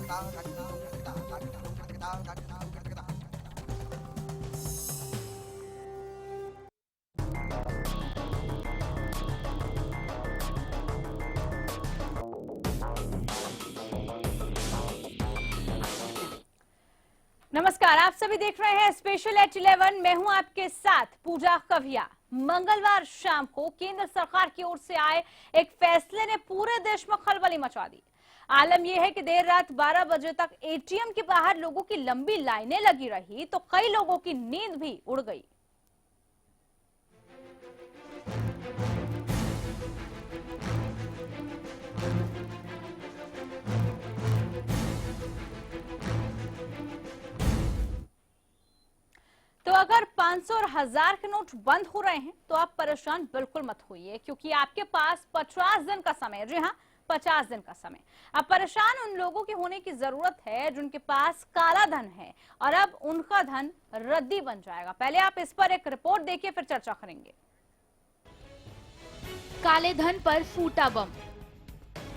नमस्कार, आप सभी देख रहे हैं स्पेशल एट 11। मैं हूं आपके साथ पूजा कविया। मंगलवार शाम को केंद्र सरकार की ओर से आए एक फैसले ने पूरे देश में खलबली मचा दी। आलम यह है कि देर रात 12 बजे तक एटीएम के बाहर लोगों की लंबी लाइनें लगी रही तो कई लोगों की नींद भी उड़ गई। तो अगर 500 और 1000 के नोट बंद हो रहे हैं तो आप परेशान बिल्कुल मत होइए, क्योंकि आपके पास 50 दिन का समय, जी हाँ 50 दिन का समय। अब परेशान उन लोगों के होने की जरूरत है जिनके पास काला धन है और अब उनका धन रद्दी बन जाएगा। पहले आप इस पर एक रिपोर्ट देखिए, फिर चर्चा करेंगे। काले धन पर फूटा बम,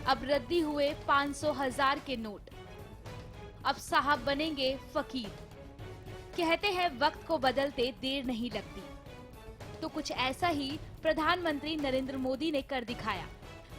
अब रद्दी हुए 500 1000 के नोट, अब साहब बनेंगे फकीर। कहते हैं वक्त को बदलते देर नहीं लगती, तो कुछ ऐसा ही प्रधानमंत्री नरेंद्र मोदी ने कर दिखाया।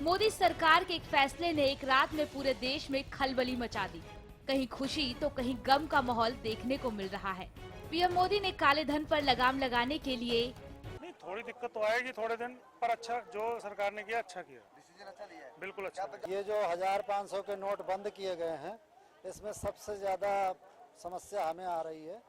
मोदी सरकार के एक फैसले ने एक रात में पूरे देश में खलबली मचा दी। कहीं खुशी तो कहीं गम का माहौल देखने को मिल रहा है। पीएम मोदी ने काले धन पर लगाम लगाने के लिए नहीं, थोड़ी दिक्कत तो आएगी थोड़े दिन पर, अच्छा जो सरकार ने किया अच्छा किया, डिसीजन अच्छा लिया है, बिल्कुल अच्छा। ये जो 1500 के नोट बंद किए गए हैं, इसमें सबसे ज्यादा समस्या हमें आ रही है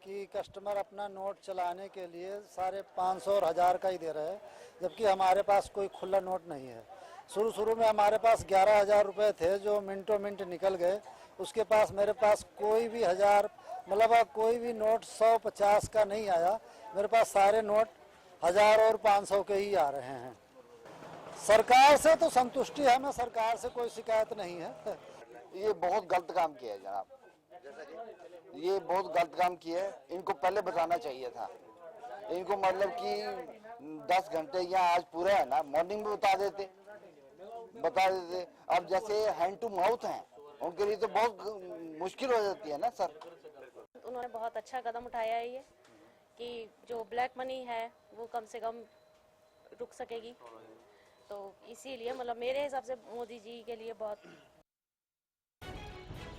कि कस्टमर अपना नोट चलाने के लिए सारे 500 और 1000 का ही दे रहे हैं, जबकि हमारे पास कोई खुला नोट नहीं है। शुरू में हमारे पास 11,000 रुपए थे जो मिनटों मिनट निकल गए। उसके पास मेरे पास कोई भी 1000 मतलब कोई भी नोट 150 का नहीं आया। मेरे पास सारे नोट 1000 और 500 के ही आ रहे हैं। सरकार से तो संतुष्टि है, हमें सरकार से कोई शिकायत नहीं है। ये बहुत गलत काम किया है जनाब, ये बहुत गलत काम किया है। इनको पहले बताना चाहिए था। इनको मतलब कि 10 घंटे या आज पूरा है ना, मॉर्निंग में बता देते। अब जैसे हैंड टू माउथ हैं, उनके लिए तो बहुत मुश्किल हो जाती है ना सर। उन्होंने बहुत अच्छा कदम उठाया है ये कि जो ब्लैक मनी है वो कम से कम रुक सकेगी। तो इसीलिए मतलब मेरे हिसाब से मोदी जी के लिए बहुत।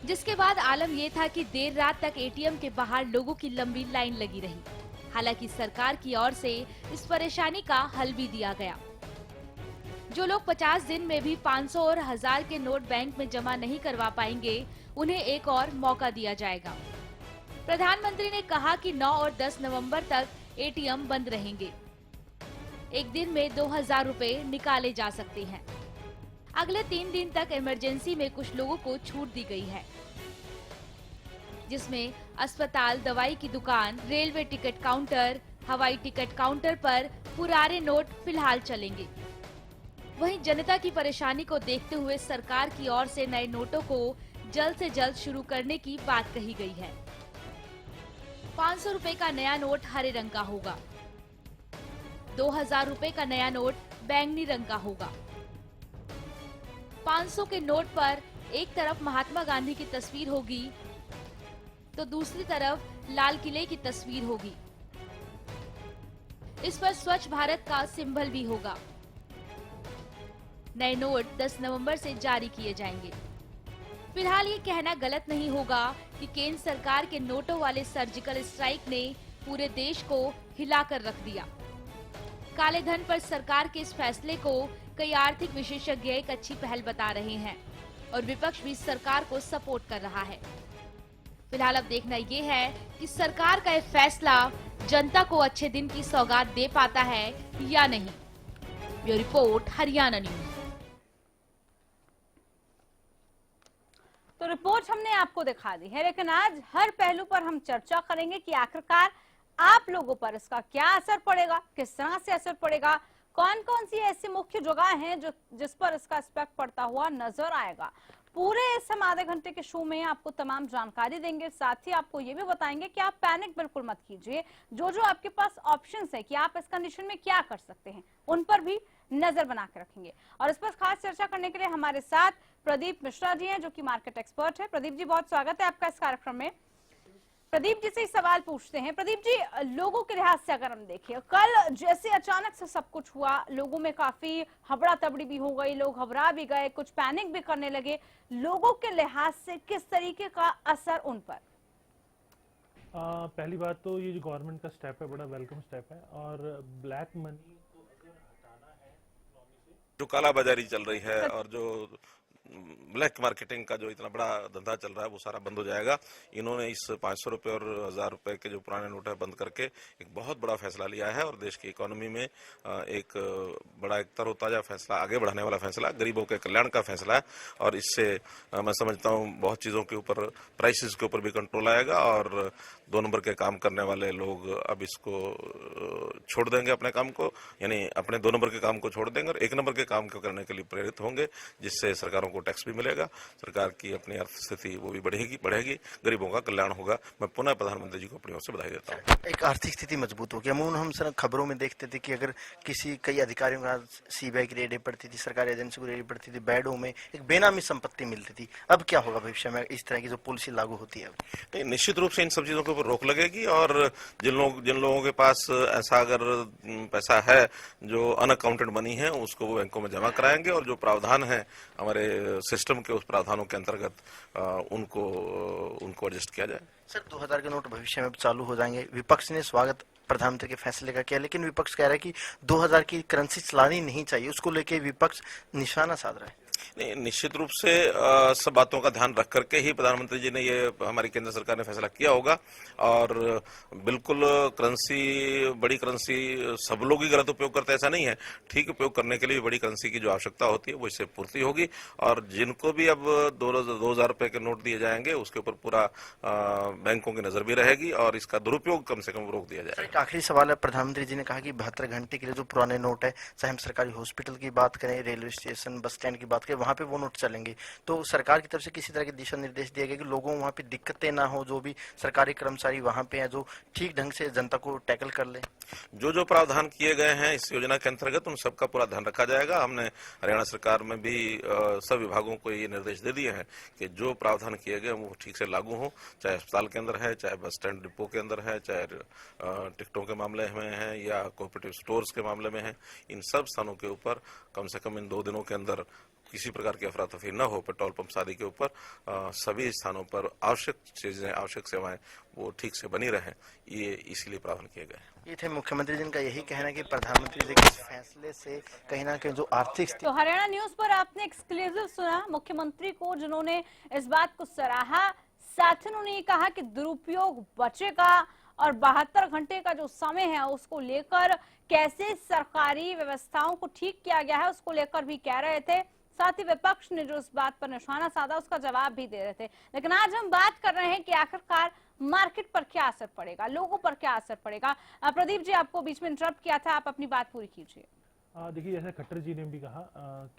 जिसके बाद आलम यह था कि देर रात तक एटीएम के बाहर लोगों की लंबी लाइन लगी रही। हालांकि सरकार की ओर से इस परेशानी का हल भी दिया गया। जो लोग 50 दिन में भी 500 और 1000 के नोट बैंक में जमा नहीं करवा पाएंगे, उन्हें एक और मौका दिया जाएगा। प्रधानमंत्री ने कहा कि 9 और 10 नवंबर तक एटीएम बंद रहेंगे। एक दिन में 2000 रुपए निकाले जा सकते हैं। अगले 3 दिन तक इमरजेंसी में कुछ लोगों को छूट दी गई है, जिसमें अस्पताल, दवाई की दुकान, रेलवे टिकट काउंटर, हवाई टिकट काउंटर पर पुराने नोट फिलहाल चलेंगे। वहीं जनता की परेशानी को देखते हुए सरकार की ओर से नए नोटों को जल्द से जल्द शुरू करने की बात कही गई है। 500 रुपए का नया नोट हरे रंग का होगा। 2000 रुपए का नया नोट बैंगनी रंग का होगा। 500 के नोट पर एक तरफ महात्मा गांधी की तस्वीर होगी तो दूसरी तरफ लाल किले की तस्वीर होगी। इस पर स्वच्छ भारत का सिंबल भी होगा। नए नोट 10 नवंबर से जारी किए जाएंगे। फिलहाल ये कहना गलत नहीं होगा कि केंद्र सरकार के नोटों वाले सर्जिकल स्ट्राइक ने पूरे देश को हिलाकर रख दिया। काले धन पर सरकार के इस फैसले को कई आर्थिक विशेषज्ञ एक अच्छी पहल बता रहे हैं और विपक्ष भी सरकार को सपोर्ट कर रहा है। फिलहाल अब देखना ये है कि सरकार का यह फैसला जनता को अच्छे दिन की सौगात दे पाता है या नहीं। Bureau report, Haryana news. तो रिपोर्ट हमने आपको दिखा दी है, लेकिन आज हर पहलू पर हम चर्चा करेंगे कि आखिरकार आप लोगों पर इसका क्या असर पड़ेगा, किस तरह से असर पड़ेगा, कौन कौन सी ऐसी मुख्य जगह हैं जिस पर इसका इफेक्ट पड़ता हुआ नजर आएगा। पूरे इस हम आधे घंटे के शो में आपको तमाम जानकारी देंगे, साथ ही आपको ये भी बताएंगे कि आप पैनिक बिल्कुल मत कीजिए। जो जो आपके पास ऑप्शंस है कि आप इस कंडीशन में क्या कर सकते हैं, उन पर भी नजर बना के रखेंगे। और इस पर खास चर्चा करने के लिए हमारे साथ प्रदीप मिश्रा जी हैं, जो कि मार्केट एक्सपर्ट है। प्रदीप जी, बहुत स्वागत है आपका इस कार्यक्रम में। प्रदीप जी से सवाल पूछते हैं। प्रदीप जी, लोगों के लिहाज से अगर हम देखें, कल जैसे अचानक से सब कुछ हुआ, लोगों में काफी हबड़ा तबड़ी भी हो गई, लोग घबरा भी गए, कुछ पैनिक भी करने लगे। लोगों के लिहाज से किस तरीके का असर उन पर? पहली बात तो ये जो गवर्नमेंट का स्टेप है बड़ा वेलकम स्टेप है, और ब्लैक मनी को अगर हटाना है इकोनॉमी से, जो काला बाजारी चल रही है और जो ब्लैक मार्केटिंग का जो इतना बड़ा धंधा चल रहा है वो सारा बंद हो जाएगा। इन्होंने इस 500 रुपए और 1000 रुपए के जो पुराने नोट है बंद करके एक बहुत बड़ा फैसला लिया है और देश की इकोनॉमी में एक बड़ा एक तरोताजा फैसला, आगे बढ़ाने वाला फैसला, गरीबों के कल्याण का फैसला है। और इससे मैं समझता हूँ बहुत चीजों के ऊपर, प्राइसेस के ऊपर भी कंट्रोल आएगा और 2 नंबर के काम करने वाले लोग अब इसको छोड़ देंगे अपने काम को, यानी अपने 2 नंबर के काम को छोड़ देंगे और 1 नंबर के काम को करने के लिए प्रेरित होंगे, जिससे सरकारों को टैक्स भी मिलेगा, सरकार की अपनी अर्थस्थिति वो भी बढ़ेगी, गरीबों का कल्याण होगा। मैं पुनः प्रधानमंत्री जी को अपनी ओर से बधाई देता हूँ। एक आर्थिक स्थिति मजबूत होगी। अमूमन हम सर खबरों में देखते थे कि अगर कई अधिकारियों का सीबीआई की रेडें पड़ती थी, सरकारी एजेंसी को रेडें पड़ती थी, बैडों में एक बेनामी संपत्ति मिलती थी। अब क्या होगा भविष्य में इस तरह की जो पॉलिसी लागू होती है? नहीं, निश्चित रूप से इन सब चीजों के ऊपर रोक लगेगी और जिन लोगों के पास ऐसा अगर पैसा है जो अनअकाउंटेड मनी है, उसको वो बैंकों में जमा कराएंगे और जो प्रावधान है हमारे सिस्टम के, उस प्रावधानों के अंतर्गत उनको एडजस्ट किया जाए। सर 2000 के नोट भविष्य में चालू हो जाएंगे। विपक्ष ने स्वागत प्रधानमंत्री के फैसले का किया, लेकिन विपक्ष कह रहा है कि 2000 की करेंसी चलानी नहीं चाहिए, उसको लेके विपक्ष निशाना साध रहा है। नहीं, निश्चित रूप से सब बातों का ध्यान रख करके ही प्रधानमंत्री जी ने ये हमारी केंद्र सरकार ने फैसला किया होगा। और बिल्कुल बड़ी करेंसी सब लोग ही गलत उपयोग करते हैं ऐसा नहीं है, ठीक उपयोग करने के लिए बड़ी करेंसी की जो आवश्यकता होती है वो इससे पूर्ति होगी। और जिनको भी अब 2000 रुपए के नोट दिए जाएंगे उसके ऊपर पूरा बैंकों की नजर भी रहेगी और इसका दुरुपयोग कम से कम रोक दिया जाएगा। एक आखिरी सवाल है। प्रधानमंत्री जी ने कहा कि 72 घंटे के लिए जो पुराने नोट है, चाहे हम सरकारी हॉस्पिटल की बात करें, रेलवे स्टेशन, बस स्टैंड की बात करें, वहां पे वो नोट चलेंगे। तो सरकार की तरफ से किसी तरह के दिशा निर्देश दिए गए कि लोगों वहां पे दिक्कतें ना हो, जो भी सरकारी कर्मचारी वहां पे हैं जो ठीक ढंग से जनता को टैकल कर ले। जो प्रावधान किए गए हैं इस योजना के अंतर्गत उन सबका पूरा ध्यान रखा जाएगा। हमने हरियाणा सरकार में भी सब विभागों को ये निर्देश दे दिए हैं कि जो प्रावधान किए गए वो ठीक से लागू हो, चाहे अस्पताल के अंदर है, चाहे बस स्टैंड डिपो के अंदर है, चाहे टिकटों के मामले में है या कोऑपरेटिव स्टोर्स के मामले में है। इन सब स्थानों के ऊपर कम से कम इन 2 दिनों के अंदर किसी प्रकार की अफरा तफरी न हो। पेट्रोल पंप आदि के ऊपर सभी स्थानों पर आवश्यक चीजें, आवश्यक सेवाएं वो ठीक से बनी रहें, ये इसीलिए प्रावधान किए गए। ये थे मुख्यमंत्री जी का यही कहना है कि प्रधानमंत्री जी के इस फैसले से कहीं ना कहीं जो आर्थिक तो हरियाणा न्यूज पर आपने एक्सक्लूसिव सुना मुख्यमंत्री को, जिन्होंने इस बात को सराहा। साथ ही उन्होंने कहा कि दुरुपयोग बचेगा और 72 घंटे का जो समय है उसको लेकर कैसे सरकारी व्यवस्थाओं को ठीक किया गया है उसको लेकर भी कह रहे थे। साथ ही विपक्ष ने जो इस बात पर निशाना साधा उसका जवाब भी दे रहे थे। लेकिन आज हम बात कर रहे हैं कि आखिरकार मार्केट पर क्या असर पड़ेगा, लोगों पर क्या असर पड़ेगा। प्रदीप जी, आपको बीच में इंटरप्ट किया था, आप अपनी बात पूरी कीजिए। देखिए, जैसे खट्टर जी ने भी कहा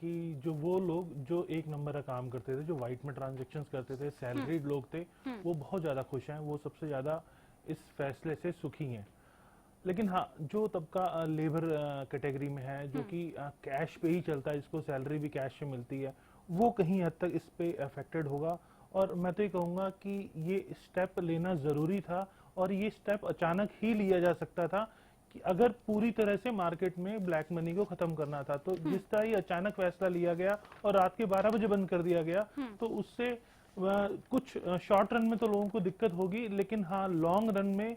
कि जो वो लोग जो 1 नंबर का काम करते थे, जो व्हाइट में ट्रांजेक्शन्स करते थे, सैलरीड लोग थे, वो बहुत ज्यादा खुश हैं, वो सबसे ज्यादा इस फैसले से सुखी हैं। लेकिन हाँ, जो तबका लेबर कैटेगरी में है, जो कि कैश पे ही चलता है, जिसको सैलरी भी कैश से मिलती है, वो कहीं हद तक इस पे अफेक्टेड होगा। और मैं तो ये कहूँगा कि ये स्टेप लेना ज़रूरी था और ये स्टेप अचानक ही लिया जा सकता था कि अगर पूरी तरह से मार्केट में ब्लैक मनी को खत्म करना था। तो जिस तरह ये अचानक फैसला लिया गया और रात के 12 बजे बंद कर दिया गया, तो उससे कुछ शॉर्ट रन में तो लोगों को दिक्कत होगी, लेकिन हाँ, लॉन्ग रन में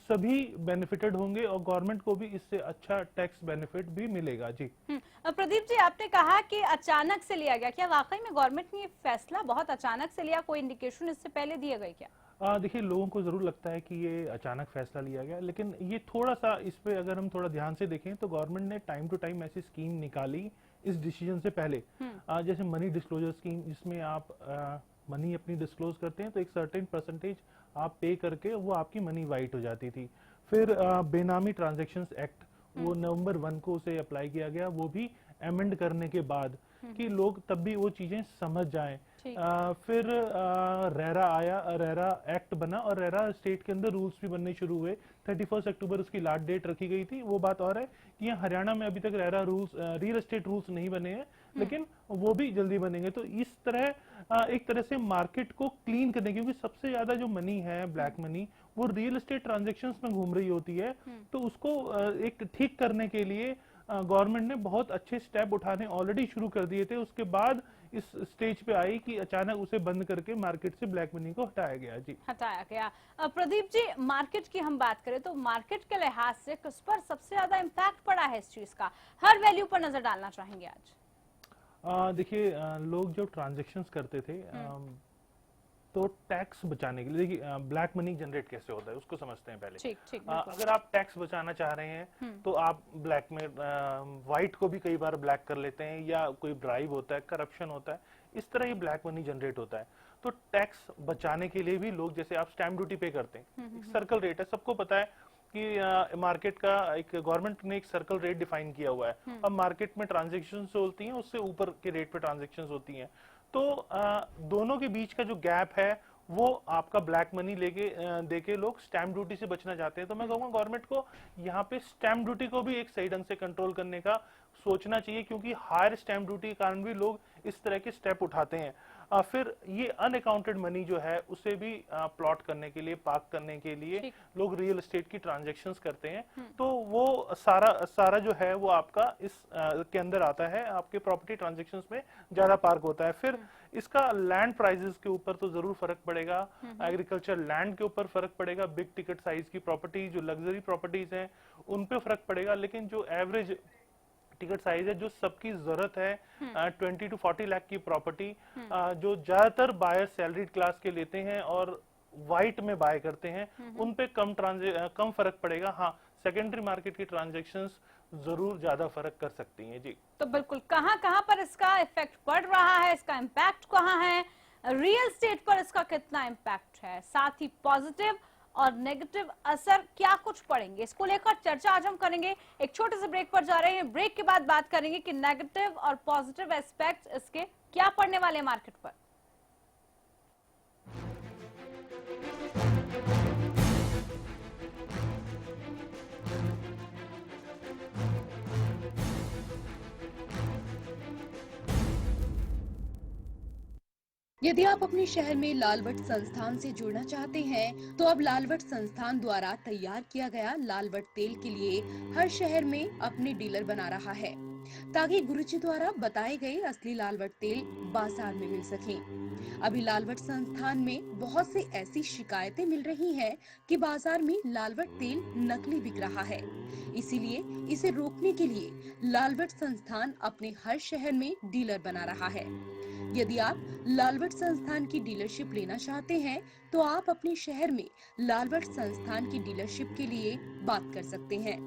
सभी बेनिफिटेड होंगे और गवर्नमेंट को भी इससे अच्छा टैक्स बेनिफिट भी मिलेगा। जी प्रदीप जी, आपने कहा कि अचानक से लिया गया, क्या वाकई में गवर्नमेंट ने ये फैसला बहुत अचानक से लिया? कोई इंडिकेशन इससे पहले दिए गए क्या? देखिए, लोगों को जरूर लगता है कि ये अचानक फैसला लिया गया, लेकिन ये थोड़ा सा इस पे अगर हम थोड़ा ध्यान से देखें तो गवर्नमेंट ने टाइम टू टाइम ऐसी स्कीम निकाली इस डिसीजन से पहले। जैसे मनी डिस्क्लोजर स्कीम, जिसमें आप मनी अपनी डिस्क्लोज करते हैं तो एक सर्टेन परसेंटेज आप पे करके वो आपकी मनी वाइट हो जाती थी। फिर बेनामी ट्रांजैक्शंस एक्ट, वो नवंबर 1 को उसे अप्लाई किया गया, वो भी अमेंड करने के बाद। कि लोग तब भी वो चीजें समझ जाएं। फिर रेरा आया, रेरा एक्ट बना और रेरा स्टेट के अंदर रूल्स भी बनने शुरू हुए। 31 अक्टूबर उसकी लास्ट डेट रखी गई थी। वो बात और है कि यहाँ हरियाणा में अभी तक RERA rules, real estate rules नहीं बने हैं, लेकिन वो भी जल्दी बनेंगे। तो इस तरह एक तरह से मार्केट को क्लीन करने, क्योंकि सबसे ज्यादा जो मनी है, ब्लैक मनी, वो रियल एस्टेट ट्रांजेक्शंस में घूम रही होती है। तो उसको एक ठीक करने के लिए गवर्नमेंट ने बहुत अच्छे स्टेप उठाने ऑलरेडी शुरू कर दिए थे। उसके बाद इस स्टेज पे आई कि अचानक उसे बंद करके मार्केट से ब्लैक मनी को हटाया गया। जी, हटाया गया। प्रदीप जी, मार्केट की हम बात करें तो मार्केट के लिहाज से किस पर सबसे ज्यादा इम्पैक्ट पड़ा है इस चीज का? हर वैल्यू पर नजर डालना चाहेंगे आज। देखिए, लोग जो ट्रांजेक्शंस करते थे तो टैक्स बचाने के लिए, देखिए ब्लैक मनी जनरेट कैसे होता है उसको समझते हैं पहले। ठीक, अगर आप टैक्स बचाना चाह रहे हैं तो आप ब्लैक में व्हाइट को भी कई बार ब्लैक कर लेते हैं, या कोई ब्राइब होता है, करप्शन होता है, इस तरह ही ब्लैक मनी जनरेट होता है। तो टैक्स बचाने के लिए भी लोग, जैसे आप स्टैम्प ड्यूटी पे करते हैं, सर्कल रेट है, सबको पता है कि मार्केट का एक गवर्नमेंट ने एक सर्कल रेट डिफाइन किया हुआ है। अब मार्केट में ट्रांजेक्शंस होती हैं, उससे ऊपर के रेट पे ट्रांजेक्शंस होती हैं। तो दोनों के बीच का जो गैप है वो आपका ब्लैक मनी लेके देके लोग स्टैम्प ड्यूटी से बचना चाहते हैं। तो मैं कहूँगा गवर्नमेंट को यहाँ पे स्टैम्प ड्यूटी को भी एक सही ढंग से कंट्रोल करने का सोचना चाहिए, क्योंकि हायर स्टैम्प ड्यूटी के कारण भी लोग इस तरह के स्टेप उठाते हैं। फिर ये अनअकाउंटेड मनी जो है उसे भी प्लॉट करने के लिए, पार्क करने के लिए लोग रियल एस्टेट की ट्रांजैक्शंस करते हैं। तो वो सारा जो है वो आपका इस के अंदर आता है, आपके प्रॉपर्टी ट्रांजैक्शंस में ज्यादा पार्क होता है। फिर इसका लैंड प्राइसेस के ऊपर तो जरूर फर्क पड़ेगा, एग्रीकल्चर लैंड के ऊपर फर्क पड़ेगा, बिग टिकट साइज की प्रॉपर्टी, जो लग्जरी प्रॉपर्टीज हैं उन पे फर्क पड़ेगा। लेकिन जो एवरेज टिकट साइज है, जो सबकी जरूरत है, 20 to 40 लाख की प्रॉपर्टी, जो ज्यादातर बायर सैलरीड क्लास के लेते हैं और वाइट में बाय करते हैं, उन पे कम फर्क पड़ेगा। हाँ, सेकेंडरी मार्केट की ट्रांजैक्शंस जरूर ज्यादा फर्क कर सकती हैं। जी, तो बिल्कुल, कहां पर इसका इफेक्ट पड़ रहा है, इसका इम्पैक्ट कहां है, रियल एस्टेट पर इसका कितना इम्पैक्ट है, साथ ही पॉजिटिव और नेगेटिव असर क्या कुछ पड़ेंगे, इसको लेकर चर्चा आज हम करेंगे। एक छोटे से ब्रेक पर जा रहे हैं। ब्रेक के बाद बात करेंगे कि नेगेटिव और पॉजिटिव एस्पेक्ट्स इसके क्या पड़ने वाले हैं मार्केट पर। यदि आप अपने शहर में लालवट संस्थान से जुड़ना चाहते हैं, तो अब लालवट संस्थान द्वारा तैयार किया गया लालवट तेल के लिए हर शहर में अपने डीलर बना रहा है, ताकि गुरुजी द्वारा बताए गए असली लालवट तेल बाजार में मिल सके। अभी लालवट संस्थान में बहुत से ऐसी शिकायतें मिल रही हैं कि बाजार में लालवट तेल नकली बिक रहा है। इसीलिए इसे रोकने के लिए लालवट संस्थान अपने हर शहर में डीलर बना रहा है। यदि आप लालवट संस्थान की डीलरशिप लेना चाहते हैं, तो आप अपने शहर में लालवट संस्थान की डीलरशिप के लिए बात कर सकते हैं।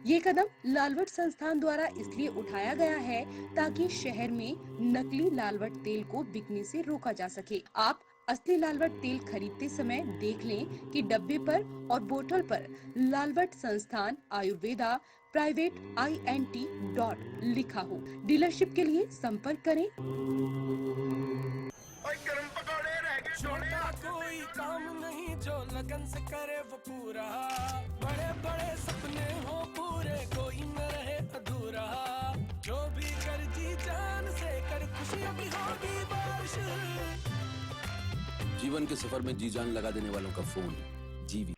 ये कदम लालवट संस्थान द्वारा इसलिए उठाया गया है ताकि शहर में नकली लालवट तेल को बिकने से रोका जा सके। आप असली लालवट तेल खरीदते समय देख लें कि डब्बे पर और बोतल पर लालवट संस्थान आयुर्वेदा प्राइवेट INT लिखा हो। डीलरशिप के लिए संपर्क करें। छोटा कोई काम नहीं जो लगन से करे वो पूरा, बड़े बड़े सपने हो पूरे, कोई न रहे अधूरा। जो भी कर जी जान से कर, खुशियां भी होगी बारिश। जीवन के सफर में जी जान लगा देने वालों का फोन जीवी।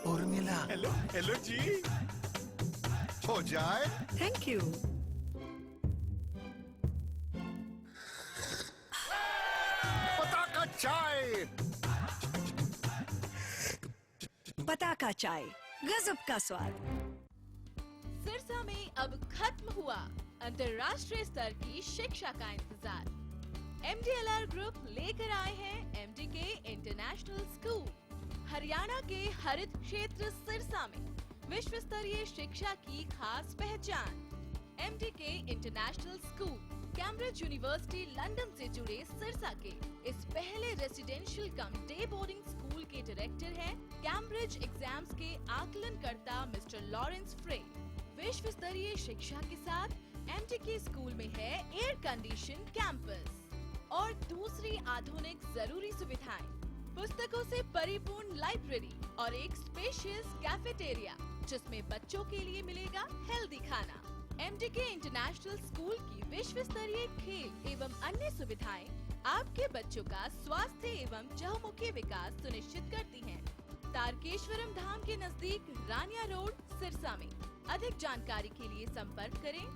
उर्मिला, हेलो हेलो जी, हो जाए। Thank you. पताका चाय, पताका चाय, गजब का स्वाद। सिरसा में अब खत्म हुआ अंतर्राष्ट्रीय स्तर की शिक्षा का इंतजार। MDLR ग्रुप लेकर आए हैं MDK इंटरनेशनल स्कूल। हरियाणा के हरित क्षेत्र सिरसा में विश्व स्तरीय शिक्षा की खास पहचान। MDK international school Cambridge university London से जुड़े सिरसा के इस पहले रेसिडेंशियल कम डे बोर्डिंग स्कूल के डायरेक्टर हैं कैम्ब्रिज एग्जाम्स के आकलनकर्ता मिस्टर लॉरेंस फ्रे। विश्व स्तरीय शिक्षा के साथ MDK स्कूल में है एयर कंडीशन कैंपस और दूसरी आधुनिक जरूरी सुविधाएं, पुस्तकों से परिपूर्ण लाइब्रेरी और एक स्पेशियस कैफेटेरिया जिसमें बच्चों के लिए मिलेगा हेल्दी खाना। MDK इंटरनेशनल स्कूल की विश्व स्तरीय खेल एवं अन्य सुविधाएं आपके बच्चों का स्वास्थ्य एवं चहुमुखी विकास सुनिश्चित करती हैं। तारकेश्वरम धाम के नजदीक रानिया रोड, सिरसा में। अधिक जानकारी के लिए संपर्क करें।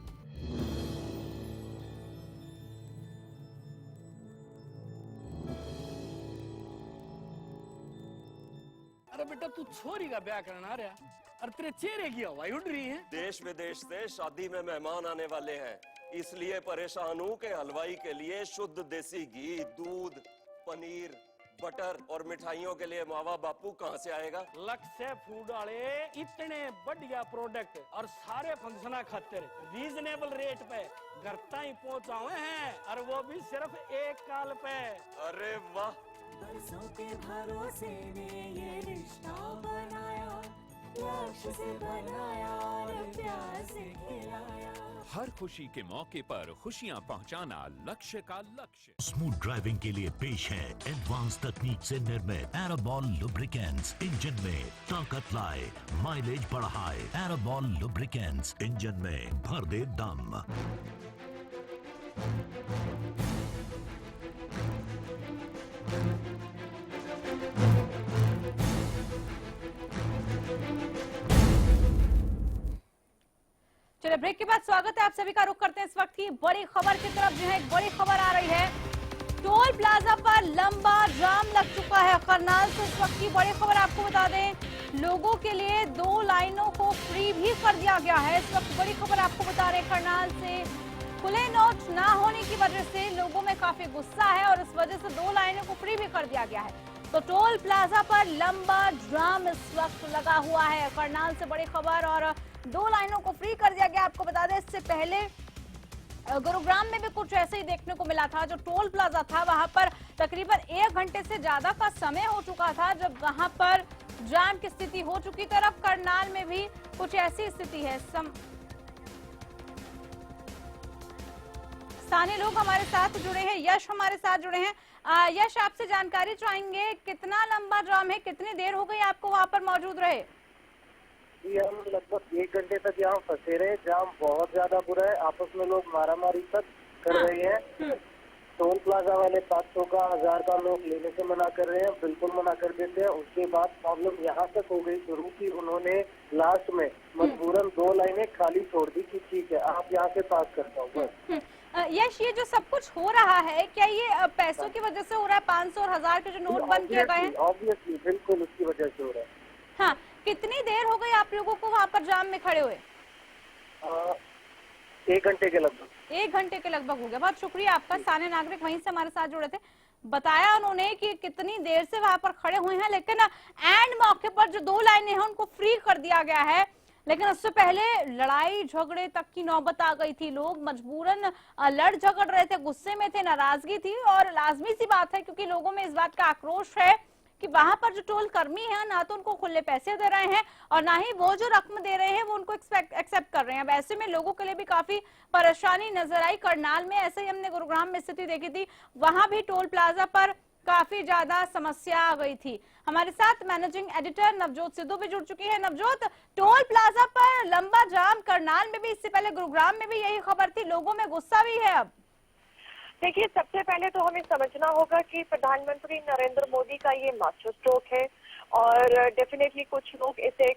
अरे बेटा तू छोरी का ब्याह करना रहा, और तेरे चेहरे की हवाई उड़ रही है। देश विदेश से शादी में मेहमान आने वाले हैं, इसलिए परेशान हूँ कि हलवाई के लिए शुद्ध देसी घी, दूध, पनीर, बटर और मिठाइयों के लिए मावा बापू कहाँ से आएगा? लक्ष्य फूड वाले इतने बढ़िया प्रोडक्ट और सारे फंक्शन खातिर रीजनेबल रेट पे घर तक पहुँचाए हैं, और वो भी सिर्फ एक कॉल पे। अरे वाह, बरसों के भरोसे ने ये रिश्ता बनाया, लक्ष्य से बनाया और प्यार से खिलाया। हर खुशी के मौके पर खुशियां पहुंचाना लक्ष्य का लक्ष्य। स्मूथ ड्राइविंग के लिए पेश है एडवांस तकनीक से निर्मित एराबॉल लुब्रिकेंट्स। इंजन में ताकत लाए, माइलेज बढ़ाए। एराबॉल लुब्रिकेंट्स, इंजन में भर दे दम। चलिए ब्रेक के बाद स्वागत है आप सभी का। रुख करते हैं इस वक्त की बड़ी खबर की तरफ। जो है एक बड़ी खबर आ रही है, टोल प्लाजा पर लंबा जाम लग चुका है। करनाल से इस वक्त की बड़ी खबर आपको बता दें, लोगों के लिए 2 लाइनों को फ्री भी कर दिया गया है। इस वक्त बड़ी खबर आपको बता रहे, करनाल से खुले नोट ना होने की वजह से लोगों में काफी गुस्सा है और इस वजह से 2 लाइनों को फ्री भी कर दिया गया है। तो टोल प्लाजा पर लंबा जाम इस वक्त लगा हुआ है। करनाल से बड़ी खबर, और 2 लाइनों को फ्री कर दिया गया। आपको बता दें, इससे पहले गुरुग्राम में भी कुछ ऐसे ही देखने को मिला था। जो टोल प्लाजा था वहां पर तकरीबन 1 घंटे से ज्यादा का समय हो चुका था जब वहां पर जाम की स्थिति हो चुकी। तरफ करनाल में भी कुछ ऐसी स्थिति है। स्थानीय लोग हमारे साथ जुड़े हैं, यश हमारे साथ जुड़े हैं। यश, आपसे जानकारी चाहेंगे, कितना लंबा जाम है, कितनी देर हो गई आपको वहां पर मौजूद रहे? जी, हम लगभग 1 घंटे तक यहाँ फंसे रहे। जाम बहुत ज्यादा बुरा है, आपस में लोग मारामारी तक कर रहे हैं। टोल प्लाजा वाले 500 का 1000 का लोग लेने से मना कर रहे हैं, बिल्कुल मना कर देते हैं। उसके बाद प्रॉब्लम यहाँ तक हो गई शुरू की, उन्होंने लास्ट में मजबूरन 2 लाइनें खाली छोड़ दी कि ठीक है आप यहाँ से पास कर पाओ बस। यश, ये जो सब कुछ हो रहा है, क्या ये पैसों की वजह से हो रहा है? 500 और 1000 के जो नोट बंद किए गए हैं, ऑब्वियसली बिल्कुल उसकी वजह से हो रहा है। हाँ, कितनी देर हो गई आप लोगों को वहाँ पर जाम में खड़े हुए? 1 घंटे के लगभग। 1 घंटे के लगभग हो गया। बहुत शुक्रिया आपका। स्थानीय नागरिक वहीं से हमारे साथ जुड़े थे, बताया उन्होंने कि कितनी देर से वहां पर खड़े हुए हैं, लेकिन एंड मौके पर जो 2 लाइनें हैं उनको फ्री कर दिया गया है। लेकिन उससे पहले लड़ाई झगड़े तक की नौबत आ गई थी। लोग मजबूरन लड़ झगड़ रहे थे, गुस्से में थे, नाराजगी थी। और लाजमी सी बात है, क्योंकि लोगों में इस बात का आक्रोश है कि वहां पर जो टोल कर्मी है ना तो उनको खुले पैसे दे रहे हैं और ना ही वो जो रकम दे रहे हैं वो उनको एक्सेप्ट कर रहे हैं। अब ऐसे में लोगों के लिए भी काफी परेशानी नजर आई। करनाल में ऐसे ही हमने गुरुग्राम में स्थिति देखी थी, वहां भी टोल प्लाजा पर काफी ज्यादा समस्या आ गई थी। हमारे साथ मैनेजिंग एडिटर नवजोत सिद्धू भी जुड़ चुकी है। नवजोत, टोल प्लाजा पर लंबा जाम करनाल में भी, इससे पहले गुरुग्राम में भी यही खबर थी, लोगों में गुस्सा भी है। अब देखिए, सबसे पहले तो हमें समझना होगा कि प्रधानमंत्री नरेंद्र मोदी का ये मास्टर स्ट्रोक है और डेफिनेटली कुछ लोग इसे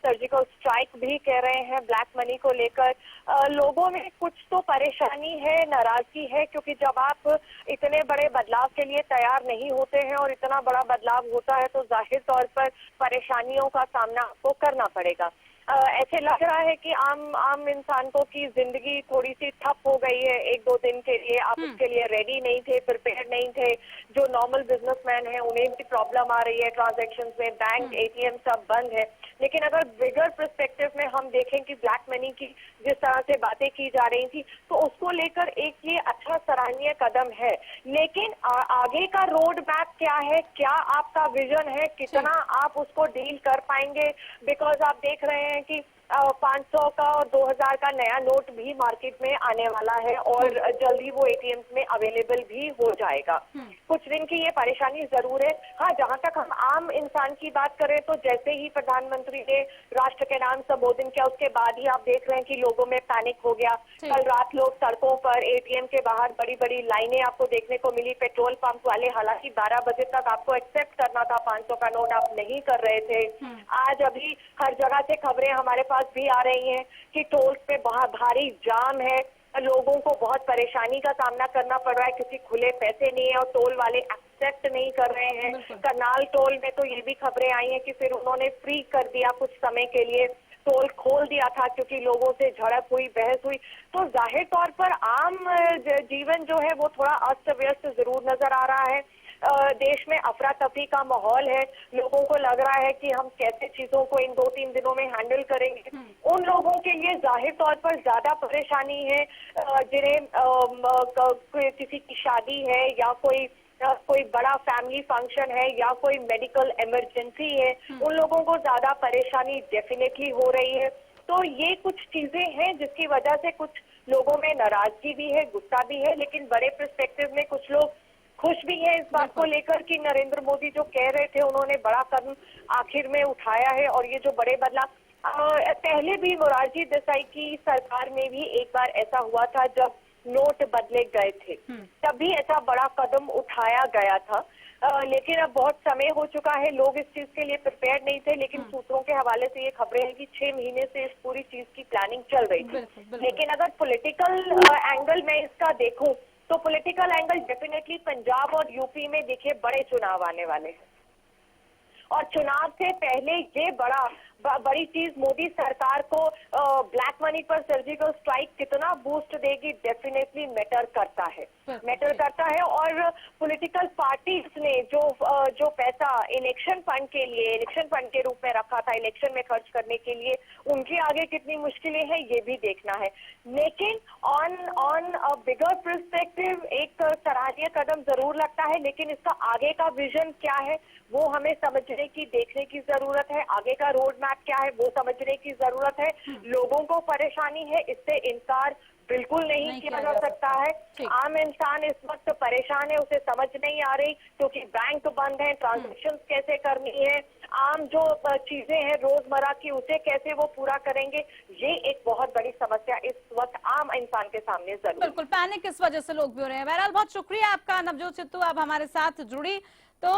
सर्जिकल स्ट्राइक भी कह रहे हैं ब्लैक मनी को लेकर। लोगों में कुछ तो परेशानी है, नाराजगी है, क्योंकि जब आप इतने बड़े बदलाव के लिए तैयार नहीं होते हैं और इतना बड़ा बदलाव होता है तो जाहिर तौर पर परेशानियों का सामना आपको करना पड़ेगा। ऐसे लग रहा है कि आम इंसानों की जिंदगी थोड़ी सी ठप हो गई है 1-2 दिन के लिए। आप उसके लिए रेडी नहीं थे, प्रिपेयर नहीं थे। जो नॉर्मल बिजनेसमैन हैं उन्हें भी प्रॉब्लम आ रही है ट्रांजैक्शंस में, बैंक एटीएम सब बंद है। लेकिन अगर बिगर पर्सपेक्टिव में हम देखें कि ब्लैक मनी की जिस तरह से बातें की जा रही थी, तो उसको लेकर एक ये अच्छा सराहनीय कदम है। लेकिन आगे का रोड मैप क्या है, क्या आपका विजन है, कितना आप उसको डील कर पाएंगे? बिकॉज आप देख रहे हैं कि 500 का और 2000 का नया नोट भी मार्केट में आने वाला है और जल्दी वो एटीएम्स में अवेलेबल भी हो जाएगा। कुछ दिन की ये परेशानी जरूर है। हाँ, जहाँ तक हम आम इंसान की बात करें तो जैसे ही प्रधानमंत्री ने राष्ट्र के नाम संबोधन किया उसके बाद ही आप देख रहे हैं कि लोगों में पैनिक हो गया। कल रात लोग सड़कों पर एटीएम के बाहर बड़ी बड़ी लाइनें आपको देखने को मिली। पेट्रोल पंप वाले हालांकि 12 बजे तक आपको एक्सेप्ट करना था 500 का नोट, आप नहीं कर रहे थे। आज अभी हर जगह से खबरें हमारे पास भी आ रही हैं कि टोल्स पे बहुत भारी जाम है, लोगों को बहुत परेशानी का सामना करना पड़ रहा है क्योंकि खुले पैसे नहीं है और टोल वाले एक्सेप्ट नहीं कर रहे हैं। करनाल टोल में तो ये भी खबरें आई हैं कि फिर उन्होंने फ्री कर दिया कुछ समय के लिए, टोल खोल दिया था क्योंकि लोगों से झड़प हुई, बहस हुई। तो जाहिर तौर पर आम जीवन जो है वो थोड़ा अस्त व्यस्त जरूर नजर आ रहा है। देश में अफरा तफरी का माहौल है, लोगों को लग रहा है कि हम कैसे चीजों को इन 2-3 दिनों में हैंडल करेंगे। उन लोगों के लिए जाहिर तौर पर ज्यादा परेशानी है जिन्हें किसी की शादी है या कोई बड़ा फैमिली फंक्शन है या कोई मेडिकल इमरजेंसी है, उन लोगों को ज्यादा परेशानी डेफिनेटली हो रही है। तो ये कुछ चीजें हैं जिसकी वजह से कुछ लोगों में नाराजगी भी है, गुस्सा भी है, लेकिन बड़े पर्सपेक्टिव में कुछ लोग खुश भी हैं इस बात को लेकर कि नरेंद्र मोदी जो कह रहे थे उन्होंने बड़ा कदम आखिर में उठाया है। और ये जो बड़े बदलाव पहले भी मोरारजी देसाई की सरकार में भी एक बार ऐसा हुआ था जब नोट बदले गए थे, तब भी ऐसा बड़ा कदम उठाया गया था। लेकिन अब बहुत समय हो चुका है, लोग इस चीज के लिए प्रिपेयर नहीं थे। लेकिन सूत्रों के हवाले से ये खबरें हैं कि 6 महीने से इस पूरी चीज की प्लानिंग चल रही थी। लेकिन अगर पॉलिटिकल एंगल में इसका देखूं तो पॉलिटिकल एंगल डेफिनेटली पंजाब और यूपी में देखिए बड़े चुनाव आने वाले हैं और चुनाव से पहले ये बड़ी चीज मोदी सरकार को ब्लैक मनी पर सर्जिकल स्ट्राइक कितना बूस्ट देगी डेफिनेटली मैटर करता है। और पॉलिटिकल पार्टीज ने जो पैसा इलेक्शन फंड के रूप में रखा था इलेक्शन में खर्च करने के लिए, उनके आगे कितनी मुश्किलें हैं ये भी देखना है। लेकिन ऑन अ बिगर पर्सपेक्टिव एक सराहनीय कदम जरूर लगता है, लेकिन इसका आगे का विजन क्या है वो हमें समझने की, देखने की जरूरत है। आगे का रोड मैप क्या है वो समझने की जरूरत है। लोगों को परेशानी है, इससे इनकार बिल्कुल नहीं किया जा सकता है। आम इंसान इस वक्त परेशान है, उसे समझ नहीं आ रही क्योंकि बैंक बंद है, ट्रांजैक्शन कैसे करनी है, आम जो चीजें हैं रोजमर्रा की उसे कैसे वो पूरा करेंगे, ये एक बहुत बड़ी समस्या इस वक्त आम इंसान के सामने जरूर। बिल्कुल पैनिक इस वजह से लोग भी हो रहे हैं। बहरहाल बहुत शुक्रिया आपका नवजोत सिद्धू, आप हमारे साथ जुड़ी। तो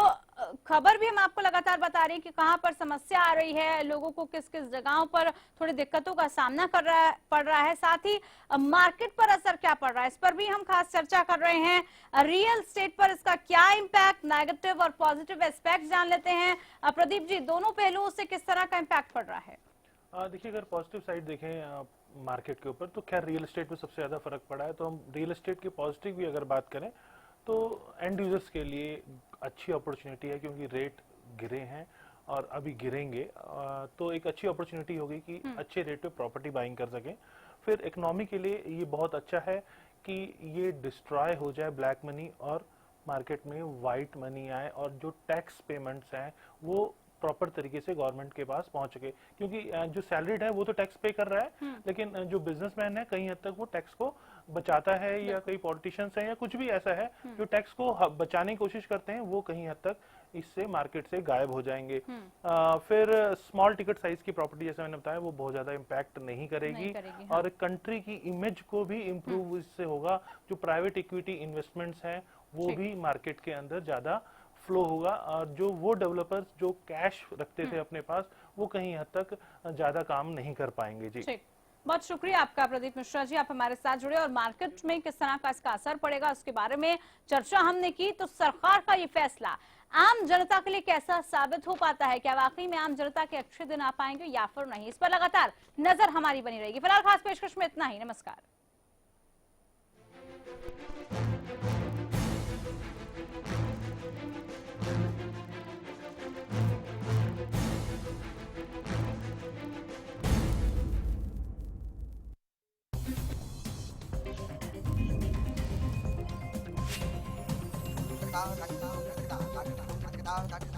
खबर भी हम आपको लगातार बता रहे हैं कि कहां पर समस्या आ रही है, लोगों को किस किस जगहों पर थोड़ी दिक्कतों का सामना पड़ रहा है, साथ ही मार्केट पर असर क्या पड़ रहा है, इस पर भी हम खास चर्चा कर रहे हैं। रियल एस्टेट पर इसका क्या इम्पैक्ट, नेगेटिव और पॉजिटिव एस्पेक्ट जान लेते हैं। प्रदीप जी, दोनों पहलुओं से किस तरह का इम्पैक्ट पड़ रहा है? देखिए, अगर पॉजिटिव साइड देखें मार्केट के ऊपर तो खैर रियल एस्टेट में सबसे ज्यादा फर्क पड़ा है। तो हम रियल एस्टेट की पॉजिटिव भी अगर बात करें तो एंड यूजर्स के लिए अच्छी अपॉर्चुनिटी है क्योंकि रेट गिरे हैं और अभी गिरेंगे, तो एक अच्छी अपॉर्चुनिटी होगी कि अच्छे रेट पे प्रॉपर्टी बाइंग कर सकें। फिर इकोनॉमी के लिए ये बहुत अच्छा है कि ये डिस्ट्रॉय हो जाए ब्लैक मनी और मार्केट में वाइट मनी आए और जो टैक्स पेमेंट्स हैं वो प्रॉपर तरीके से गवर्नमेंट के पास पहुंच सके, क्योंकि जो सैलरीड है वो तो टैक्स पे कर रहा है, लेकिन जो बिजनेसमैन है कहीं हद तक वो टैक्स को बचाता है, या कई पॉलिटिशियंस हैं या कुछ भी ऐसा है जो टैक्स को बचाने की कोशिश करते हैं, वो कहीं हद तक इससे मार्केट से गायब हो जाएंगे। फिर स्मॉल टिकट साइज की प्रॉपर्टी जैसे मैंने बताया वो बहुत ज्यादा इम्पैक्ट नहीं करेगी, और कंट्री की इमेज को भी इम्प्रूव इससे होगा। जो प्राइवेट इक्विटी इन्वेस्टमेंट्स हैं वो भी मार्केट के अंदर ज्यादा फ्लो होगा, और जो वो डेवलपर्स जो कैश रखते थे अपने पास वो कहीं हद तक ज्यादा काम नहीं कर पाएंगे। जी बहुत शुक्रिया आपका प्रदीप मिश्रा जी, आप हमारे साथ जुड़े और मार्केट में किस तरह का इसका असर पड़ेगा उसके बारे में चर्चा हमने की। तो सरकार का ये फैसला आम जनता के लिए कैसा साबित हो पाता है, क्या वाकई में आम जनता के अच्छे दिन आ पाएंगे या फिर नहीं, इस पर लगातार नजर हमारी बनी रहेगी। फिलहाल खास पेशकश में इतना ही, नमस्कार। da da da da da da da da da